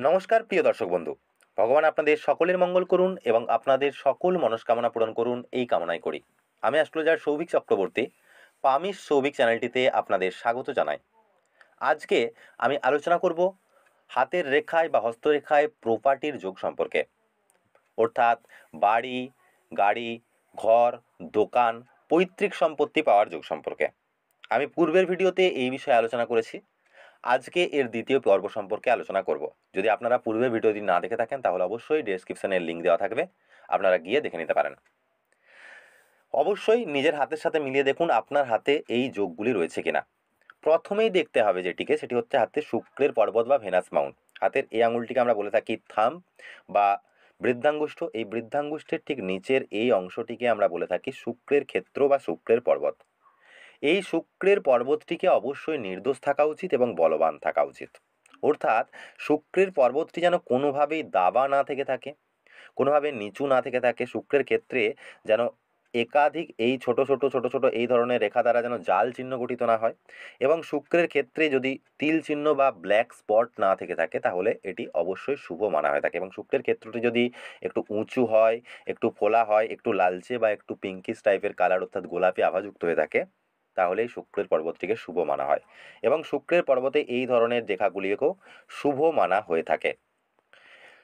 নমস্কার প্রিয় দর্শক বন্ধু। ভগবান আপনাদের সকলের মঙ্গল করুন এবং আপনাদের সকল মনস্কামনা পূরণ করুন এই কামনাই করি। আমি অ্যাস্ট্রোলজার সৌভিক চক্রবর্তী, পামিশ সৌভিক চ্যানেলটিতে আপনাদের স্বাগত জানাই। আজকে আমি আলোচনা করব হাতের রেখায় বা হস্তরেখায় প্রপার্টির যোগ সম্পর্কে, অর্থাৎ বাড়ি, গাড়ি, ঘর, দোকান, পৈতৃক সম্পত্তি পাওয়ার যোগ সম্পর্কে। আমি পূর্বের ভিডিওতে এই বিষয়ে আলোচনা করেছি। আজকে এর দ্বিতীয় পর্ব সম্পর্কে আলোচনা করব। যদি আপনারা পূর্বের ভিডিওটি না দেখে থাকেন তাহলে অবশ্যই ডেসক্রিপশনে লিঙ্ক দেওয়া থাকবে, আপনারা গিয়ে দেখে নিতে পারেন। অবশ্যই নিজের হাতের সাথে মিলিয়ে দেখুন আপনার হাতে এই যোগগুলি রয়েছে কিনা। প্রথমেই দেখতে হবে যেটিকে, সেটি হচ্ছে হাতে শুক্রের পর্বত বা ভেনাস মাউন্ট। হাতের এই আঙুলটিকে আমরা বলে থাকি থাম্ব বা বৃদ্ধাঙ্গুষ্ঠ। এই বৃদ্ধাঙ্গুষ্ঠের ঠিক নিচের এই অংশটিকে আমরা বলে থাকি শুক্রের ক্ষেত্র বা শুক্রের পর্বত। এই শুক্রের পর্বতটিকে অবশ্যই নির্দোষ থাকা উচিত এবং বলবান থাকা উচিত। অর্থাৎ শুক্রের পর্বতটি যেন কোনোভাবেই দাবা না থেকে থাকে, কোনোভাবে নিচু না থেকে থাকে। শুক্রের ক্ষেত্রে যেন একাধিক এই ছোট ছোট ছোট ছোট এই ধরনের রেখা দ্বারা যেন জাল চিহ্ন গঠিত না হয়, এবং শুক্রের ক্ষেত্রে যদি তিল চিহ্ন বা ব্ল্যাক স্পট না থেকে থাকে তাহলে এটি অবশ্যই শুভ মানা হয়ে থাকে। এবং শুক্রের ক্ষেত্রটি যদি একটু উঁচু হয়, একটু ফোলা হয়, একটু লালচে বা একটু পিঙ্কিশ টাইপের কালার অর্থাৎ গোলাপি আভাযুক্ত হয়ে থাকে, তাহলেই শুক্রের পর্বতটিকে শুভ মানা হয়। এবং শুক্রের পর্বতে এই ধরনের রেখাগুলিকেও শুভ মানা হয়ে থাকে।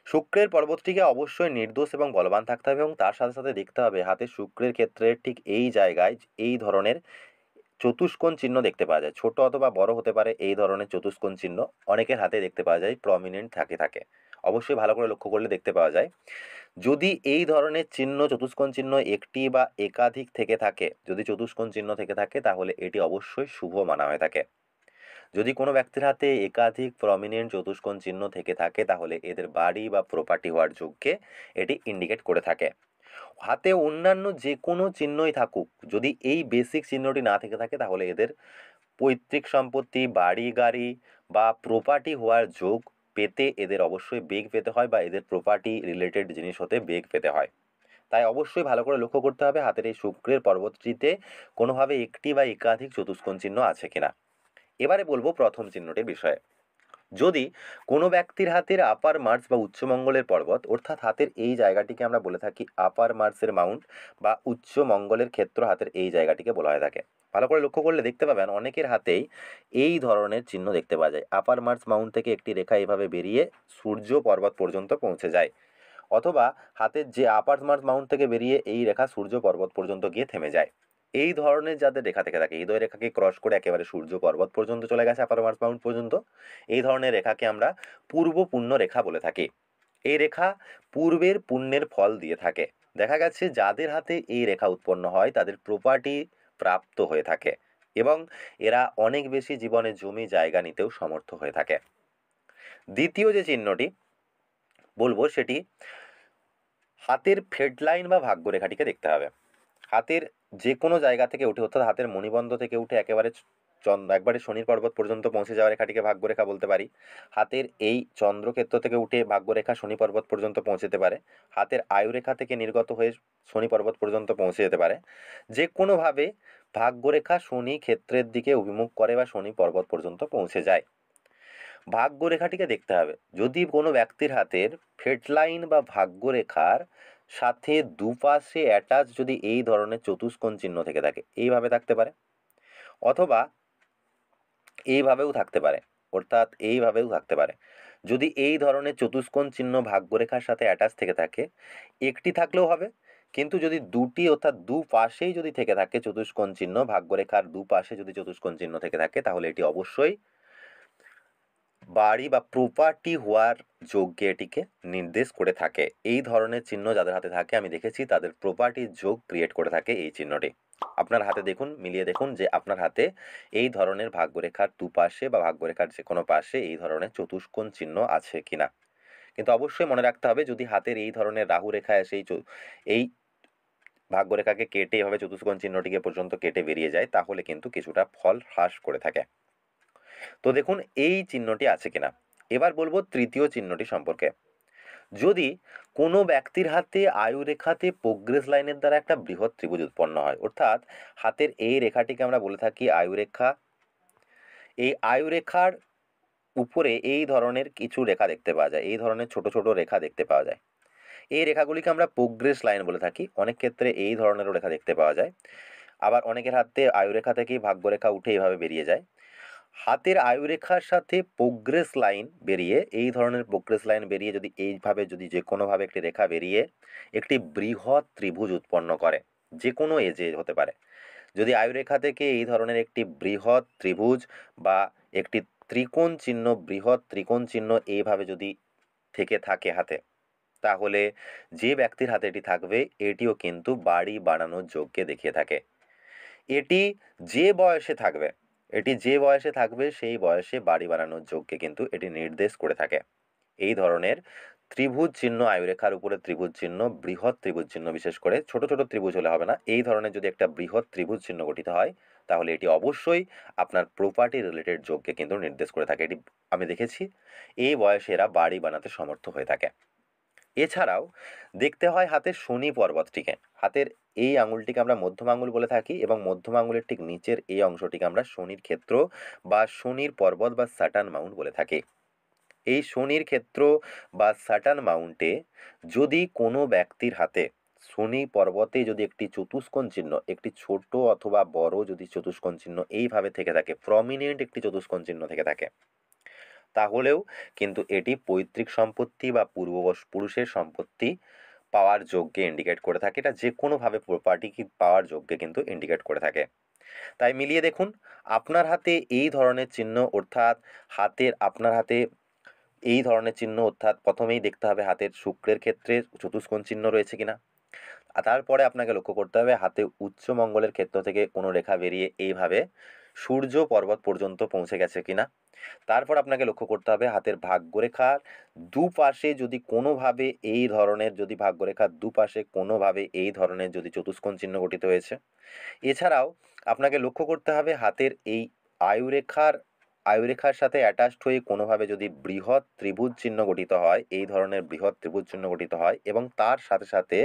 শুক্রের পর্বতটিকে অবশ্যই নির্দোষ এবং বলবান থাকতে হবে, এবং তার সাথে সাথে দেখতে হবে হাতে শুক্রের ক্ষেত্রে ঠিক এই জায়গায় এই ধরনের চতুষ্কোণ চিহ্ন দেখতে পাওয়া যায়। ছোট অথবা বড় হতে পারে, এই ধরনের চতুষ্কোণ চিহ্ন অনেকের হাতে দেখতে পাওয়া যায়, প্রমিনেন্ট থাকে। অবশ্যই ভালো করে লক্ষ্য করলে দেখতে পাওয়া যায়। যদি এই ধরনের চিহ্ন চতুষ্কোণ চিহ্ন একটি বা একাধিক থেকে থাকে, যদি চতুষ্কোণ চিহ্ন থেকে থাকে তাহলে এটি অবশ্যই শুভ মানা হয়ে থাকে। যদি কোনো ব্যক্তির হাতে একাধিক প্রমিনেন্ট চতুষ্কোণ চিহ্ন থেকে থাকে তাহলে এদের বাড়ি বা প্রপার্টি হওয়ার যোগকে এটি ইন্ডিকেট করে থাকে। হাতে অন্যান্য যে কোনো চিহ্নই থাকুক, যদি এই বেসিক চিহ্নটি না থেকে থাকে তাহলে এদের পৈতৃক সম্পত্তি, বাড়ি, গাড়ি বা প্রপার্টি হওয়ার যোগ পেতে এদের অবশ্যই বেগ পেতে হয়, বা এদের প্রপার্টি রিলেটেড জিনিস হতে বেগ পেতে হয়। তাই অবশ্যই ভালো করে লক্ষ্য করতে হবে হাতের এই শুক্রের পর্বতটিতে কোনোভাবে একটি বা একাধিক চতুষ্কোণ চিহ্ন আছে কিনা। এবারে বলবো প্রথম চিহ্নটির বিষয়ে। যদি কোনো ব্যক্তির হাতের আপার মার্স বা উচ্চ মঙ্গলের পর্বত, অর্থাৎ হাতের এই জায়গাটিকে আমরা বলে থাকি আপার মার্সের মাউন্ট বা উচ্চ মঙ্গলের ক্ষেত্র, হাতের এই জায়গাটিকে বলা হয়ে থাকে। ভালো করে লক্ষ্য করলে দেখতে পাবেন অনেকের হাতেই এই ধরনের চিহ্ন দেখতে পাওয়া যায়। আপার মার্স মাউন্ট থেকে একটি রেখা এভাবে বেরিয়ে সূর্য পর্বত পর্যন্ত পৌঁছে যায়, অথবা হাতের যে আপার মার্স মাউন্ট থেকে বেরিয়ে এই রেখা সূর্য পর্বত পর্যন্ত গিয়ে থেমে যায়। এই ধরনের যাদের রেখা থেকে থাকে, হৃদয় রেখাকে ক্রস করে একেবারে সূর্য পর্বত পর্যন্ত চলে গেছে আপার মার্স মাউন্ট পর্যন্ত, এই ধরনের রেখাকে আমরা পূর্ব পুণ্য রেখা বলে থাকি। এই রেখা পূর্বের পুণ্যের ফল দিয়ে থাকে। দেখা গেছে যাদের হাতে এই রেখা উৎপন্ন হয় তাদের প্রপার্টি প্রাপ্ত হয়ে থাকে, এবং এরা অনেক বেশি জীবনে জমি জায়গা নিতেও সমর্থ হয়ে থাকে। দ্বিতীয় যে চিহ্নটি বলবো সেটি হাতের ফেডলাইন বা ভাগ্যরেখাটিকে দেখতে হবে। হাতের যে কোনো জায়গা থেকে উঠে, অর্থাৎ হাতের মণিবন্ধ থেকে উঠে একেবারে একবারে শনির পর্বত পর্যন্ত পৌঁছে যাওয়া রেখাটিকে ভাগ্যরেখা বলতে পারি। হাতের এই চন্দ্রক্ষেত্র থেকে উঠে ভাগ্যরেখা শনি পর্বত পর্যন্ত পৌঁছতে পারে। হাতের আয়ুরেখা থেকে নির্গত হয়ে শনি পর্বত পর্যন্ত পৌঁছে যেতে পারে। যে কোনোভাবে ভাগ্যরেখা শনি ক্ষেত্রের দিকে অভিমুখ করে বা শনি পর্বত পর্যন্ত পৌঁছে যায়। ভাগ্যরেখাটিকে দেখতে হবে। যদি কোনো ব্যক্তির হাতের ফেডলাইন বা ভাগ্যরেখার সাথে দুপাশে অ্যাটাচ যদি এই ধরনের চতুষ্কোণ চিহ্ন থেকে থাকে, এইভাবে থাকতে পারে, অথবা এইভাবেও থাকতে পারে, অর্থাৎ এইভাবেও থাকতে পারে। যদি এই ধরনের চতুষ্কোণ চিহ্ন ভাগ্যরেখার সাথে অ্যাটাচ থেকে থাকে, একটি থাকলেও হবে, কিন্তু যদি দুটি অর্থাৎ দুপাশেই যদি থেকে থাকে চতুষ্কোণ চিহ্ন, ভাগ্যরেখার দুপাশে যদি চতুষ্কোণ চিহ্ন থেকে থাকে তাহলে এটি অবশ্যই বাড়ি বা প্রপার্টি হওয়ার যোগ্য এটিকে নির্দেশ করে থাকে। এই ধরনের চিহ্ন যাদের হাতে থাকে আমি দেখেছি তাদের প্রপার্টির যোগ ক্রিয়েট করে থাকে এই চিহ্নটি। আপনার হাতে দেখুন, মিলিয়ে দেখুন যে আপনার হাতে এই ধরনের ভাগ্যরেখার দুপাশে বা ভাগ্যরেখার যে কোনো পাশে এই ধরনের চতুষ্কোণ চিহ্ন আছে কিনা। কিন্তু অবশ্যই মনে রাখতে হবে যদি হাতের এই ধরনের রাহু রেখা এসে এই ভাগ্যরেখাকে কেটে এভাবে চতুষ্কোণ চিহ্নটিকে পর্যন্ত কেটে বেরিয়ে যায় তাহলে কিন্তু কিছুটা ফল হ্রাস করে থাকে। তো দেখুন এই চিহ্নটি আছে কিনা। এবার বলবো তৃতীয় চিহ্নটি সম্পর্কে। যদি কোনো ব্যক্তির হাতে আয়ুরেখাতে প্রোগ্রেস লাইনের দ্বারা একটা বৃহৎ ত্রিভুজ উৎপন্ন হয়, অর্থাৎ হাতের এই রেখাটিকে আমরা বলে থাকি আয়ুরেখা। এই আয়ুরেখার উপরে এই ধরনের কিছু রেখা দেখতে পাওয়া যায়, এই ধরনের ছোট ছোট রেখা দেখতে পাওয়া যায়। এই রেখাগুলিকে আমরা প্রোগ্রেস লাইন বলে থাকি। অনেক ক্ষেত্রে এই ধরনেরও রেখা দেখতে পাওয়া যায়। আবার অনেকের হাতে আয়ুরেখা থেকেই ভাগ্যরেখা উঠে এভাবে বেরিয়ে যায়। হাতের আয়ুরেখার সাথে প্রোগ্রেস লাইন বেরিয়ে, এই ধরনের প্রোগ্রেস লাইন বেরিয়ে যদি এইভাবে যদি যে কোনোভাবে একটি রেখা বেরিয়ে একটি বৃহৎ ত্রিভুজ উৎপন্ন করে, যে কোনো এজে হতে পারে। যদি আয়ুরেখা থেকে এই ধরনের একটি বৃহৎ ত্রিভুজ বা একটি ত্রিকোণ চিহ্ন, বৃহৎ ত্রিকোণ চিহ্ন এইভাবে যদি থেকে থাকে হাতে, তাহলে যে ব্যক্তির হাতে এটি থাকবে এটিও কিন্তু বাড়ি বানানোর যোগ্যকে দেখিয়ে থাকে। এটি যে বয়সে থাকবে, এটি যে বয়সে থাকবে সেই বয়সে বাড়ি বানানোর যোগ্যকে কিন্তু এটি নির্দেশ করে থাকে। এই ধরনের ত্রিভুজ চিহ্ন, আয়ুরেখার উপরে ত্রিভুজ চিহ্ন, বৃহৎ ত্রিভুজ চিহ্ন, বিশেষ করে ছোট ছোট ত্রিভুজ হলে হবে না, এই ধরনের যদি একটা বৃহৎ ত্রিভুজ চিহ্ন গঠিত হয় তাহলে এটি অবশ্যই আপনার প্রপার্টি রিলেটেড যোগ্যকে কিন্তু নির্দেশ করে থাকে। এটি আমি দেখেছি এই বয়সে এরা বাড়ি বানাতে সমর্থ হয়ে থাকে। এছাড়াও দেখতে হয় হাতের শনি পর্বতটিকে। হাতের এই আঙুলটিকে আমরা মধ্যম আঙুল বলে থাকি এবং মধ্যম আঙুলের ঠিক নিচের এই অংশটিকে আমরা শনির ক্ষেত্র বা শনির পর্বত বা স্যাটার্ন মাউন্ট বলে থাকি। এই শনির ক্ষেত্র বা স্যাটার্ন মাউন্টে যদি কোনো ব্যক্তির হাতে শনি পর্বতে যদি একটি চতুষ্কোণ চিহ্ন, একটি ছোট অথবা বড় যদি চতুষ্কোণ চিহ্ন এইভাবে থেকে থাকে, প্রমিনেন্ট একটি চতুষ্কোণ চিহ্ন থেকে থাকে, তাহলেও কিন্তু এটি পৈতৃক সম্পত্তি বা পুরুষের সম্পত্তি পাওয়ার যোগ্যকে ইন্ডিকেট করে থাকে। এটা যে কোনোভাবে প্রপার্টি পাওয়ার যোগ্যকে কিন্তু ইন্ডিকেট করে থাকে। তাই মিলিয়ে দেখুন আপনার হাতে এই ধরনের চিহ্ন, অর্থাৎ আপনার হাতে এই ধরনের চিহ্ন, অর্থাৎ প্রথমেই দেখতে হবে হাতের শুক্রের ক্ষেত্রে চতুষ্কোণ চিহ্ন রয়েছে কিনা। আর তারপরে আপনাকে লক্ষ্য করতে হবে হাতে উচ্চ মঙ্গলের ক্ষেত্র থেকে কোনো রেখা বেরিয়ে এইভাবে সূর্য পর্বত পর্যন্ত পৌঁছে গেছে কিনা। তারপর আপনাকে লক্ষ্য করতে হবে হাতের ভাগ্যরেখার দুপাশে যদি কোনোভাবে এই ধরনের, যদি ভাগ্যরেখার দুপাশে কোনোভাবে এই ধরনের যদি চতুষ্কোণ চিহ্ন গঠিত হয়েছে। এছাড়াও আপনাকে লক্ষ্য করতে হবে হাতের এই আয়ুরেখার সাথে অ্যাটাচড হয়ে কোনোভাবে যদি বৃহৎ ত্রিভুজ চিহ্ন গঠিত হয়, এই ধরনের বৃহৎ ত্রিভুজ চিহ্ন গঠিত হয় এবং তার সাথে সাথে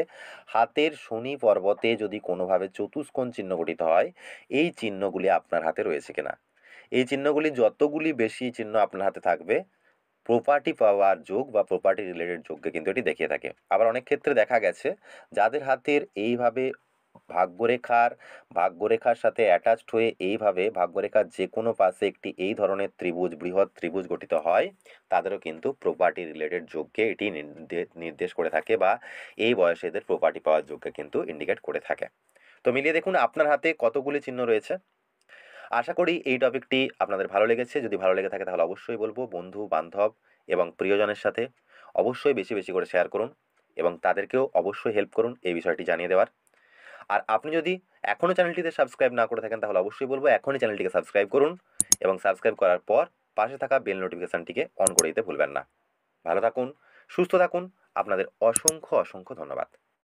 হাতের শনি পর্বতে যদি কোনোভাবে চতুষ্কোণ চিহ্ন গঠিত হয়, এই চিহ্নগুলি আপনার হাতে রয়েছে কিনা। এই চিহ্নগুলি যতগুলি বেশি চিহ্ন আপনার হাতে থাকবে, প্রপার্টি পাওয়ার যোগ বা প্রপার্টি রিলেটেড যোগকে কিন্তু এটি দেখিয়ে থাকে। আবার অনেক ক্ষেত্রে দেখা গেছে যাদের হাতের এইভাবে ভাগ্যরেখার সাথে অ্যাটাচড হয়ে এইভাবে ভাগ্যরেখার যে কোনো পাশে একটি এই ধরনের ত্রিভুজ, বৃহৎ ত্রিভুজ গঠিত হয়, তাদেরও কিন্তু প্রপার্টি রিলেটেড যোগকে এটি নির্দেশ করে থাকে বা এই বয়সে এদের প্রপার্টি পাওয়ার যোগকে কিন্তু ইন্ডিকেট করে থাকে। তো মিলিয়ে দেখুন আপনার হাতে কতগুলি চিহ্ন রয়েছে। আশা করি এই টপিকটি আপনাদের ভালো লেগেছে। যদি ভালো লেগে থাকে তাহলে অবশ্যই বলবো বন্ধু বান্ধব এবং প্রিয়জনের সাথে অবশ্যই বেশি বেশি করে শেয়ার করুন এবং তাদেরকেও অবশ্যই হেল্প করুন এই বিষয়টি জানিয়ে দেওয়ার। আর আপনি যদি এখনও চ্যানেলটিতে সাবস্ক্রাইব না করে থাকেন তাহলে অবশ্যই বলবো এখনই চ্যানেলটিকে সাবস্ক্রাইব করুন এবং সাবস্ক্রাইব করার পর পাশে থাকা বেল নোটিফিকেশানটিকে অন করে দিতে ভুলবেন না। ভালো থাকুন, সুস্থ থাকুন। আপনাদের অসংখ্য অসংখ্য ধন্যবাদ।